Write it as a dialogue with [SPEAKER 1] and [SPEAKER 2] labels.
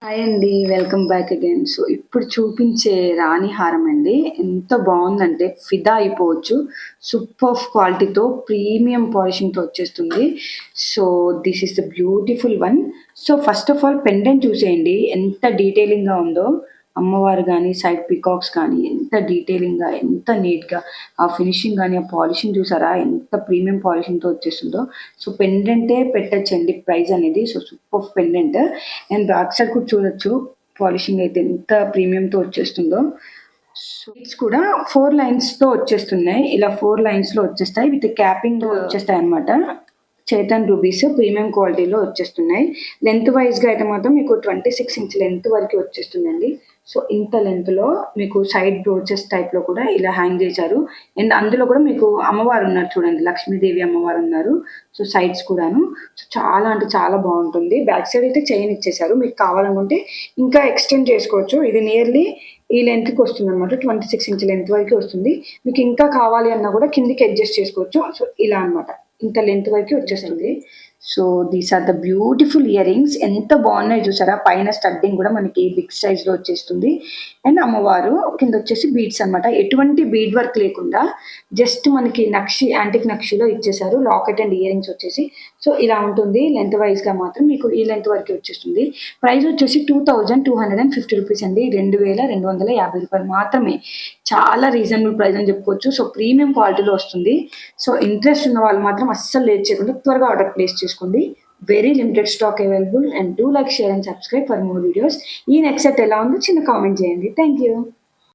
[SPEAKER 1] Hi అండి. Welcome back again. So, ఇప్పుడు చూపించే రాణి హారం అండి. ఎంత బావుందంటే ఫిదా అయిపోవచ్చు. సూపర్బ్ క్వాలిటీతో ప్రీమియం పాలిషింగ్‌తో వచ్చేస్తుంది. So, this is the beautiful one. So, first of all pendant చూసేయండి. ఎంత డీటెయిలింగ్‌గా ఉందో. అమ్మవారు గాని, సైడ్ పీకాక్స్ కానీ ఎంత డీటెయిలింగ్‌గా, ఎంత నీట్‌గా ఆ ఫినిషింగ్ గాని, ఆ పాలిషింగ్ చూసారా? ఎంత ప్రీమియం పాలిషింగ్‌తో వచ్చేస్తుందో. సో, పెండెంటే పెట్టొచ్చండి ప్రైజ్ అనేది. So, superb pendant. And back side కూడా చూడొచ్చు. పాలిషింగ్ అయితే ఎంత ప్రీమియంతో వచ్చేస్తుందో. సో, బీడ్స్ కూడా 4 లైన్స్‌తో వచ్చేస్తున్నాయి. ఇలా 4 లైన్స్‌లో వచ్చేస్తాయి. విత్ క్యాపింగ్‌తో వచ్చేస్తాయన్నమాట. చైతన్ రూబీస్ ప్రీమియం క్వాలిటీలో వచ్చేస్తున్నాయి. లెంత్ వైస్‌గా అయితే మాత్రం మీకు 26 ఇంచ్ లెంత్ వరకు వచ్చేస్తుందండి. సో, ఇంత లెంత్‌లో మీకు సైడ్ బ్రోచెస్ టైప్‌లో కూడా ఇలా హ్యాంగ్ చేశారు. అండ్ అందులో కూడా మీకు అమ్మవారు ఉన్నారు చూడండి. లక్ష్మీదేవి అమ్మవారు ఉన్నారు. సో, సైడ్స్ కూడాను. సో, చాలా అంటే చాలా బావుంటుంది. బ్యాక్ సైడ్ అయితే చైన్ ఇచ్చేశారు. మీకు కావాలనుకుంటే ఇంకా ఎక్స్టెండ్ చేసుకోవచ్చు. ఇది నియర్లీ ఈ లెంత్‌కి వస్తుందన్నమాట. 26 ఇంచ్ లెంత్ వరకే వస్తుంది. మీకు ఇంకా కావాలి అన్నా కూడా కిందకి అడ్జస్ట్ చేసుకోవచ్చు. సో, ఇలా అన్నమాట. ఇంత లెంత్ వరకే వచ్చేస్తుంది. So, these are the beautiful earrings. ఎంత బాగున్నాయో చూసారా? పైన స్టడ్డింగ్ కూడా మనకి బిగ్ సైజ్‌లో వచ్చేస్తుంది. అండ్ అమ్మవారు కిందొచ్చేసి బీడ్స్ అన్నమాట. ఎటువంటి బీడ్ వర్క్ లేకుండా జస్ట్ మనకి నక్షి యాంటిక్ నక్షిలో ఇచ్చేసారు. లాకెట్ అండ్ ఇయర్ రింగ్స్ వచ్చేసి. సో, ఇలా ఉంటుంది. లెంత్ వైస్‌గా మాత్రం మీకు ఈ లెంత్ వరకే వచ్చేస్తుంది. ప్రైస్ వచ్చేసి 2250 రూపీస్ అండి. రూ. 2250 మాత్రమే. చాలా రీజనబుల్ ప్రైస్ అని చెప్పుకోవచ్చు. సో, ప్రీమియం క్వాలిటీలో వస్తుంది. సో, ఇంట్రెస్ట్ ఉన్న వాళ్ళు మాత్రం అస్సలు లేట్ చేయకుండా త్వరగా ఆర్డర్ ప్లేస్ చేసుకోండి. Very limited stock available. And do like, share and subscribe for more videos. ఈ నెక్స్ట్ సెట్ ఎలా ఉందో చిన్న కామెంట్ చేయండి. Thank you.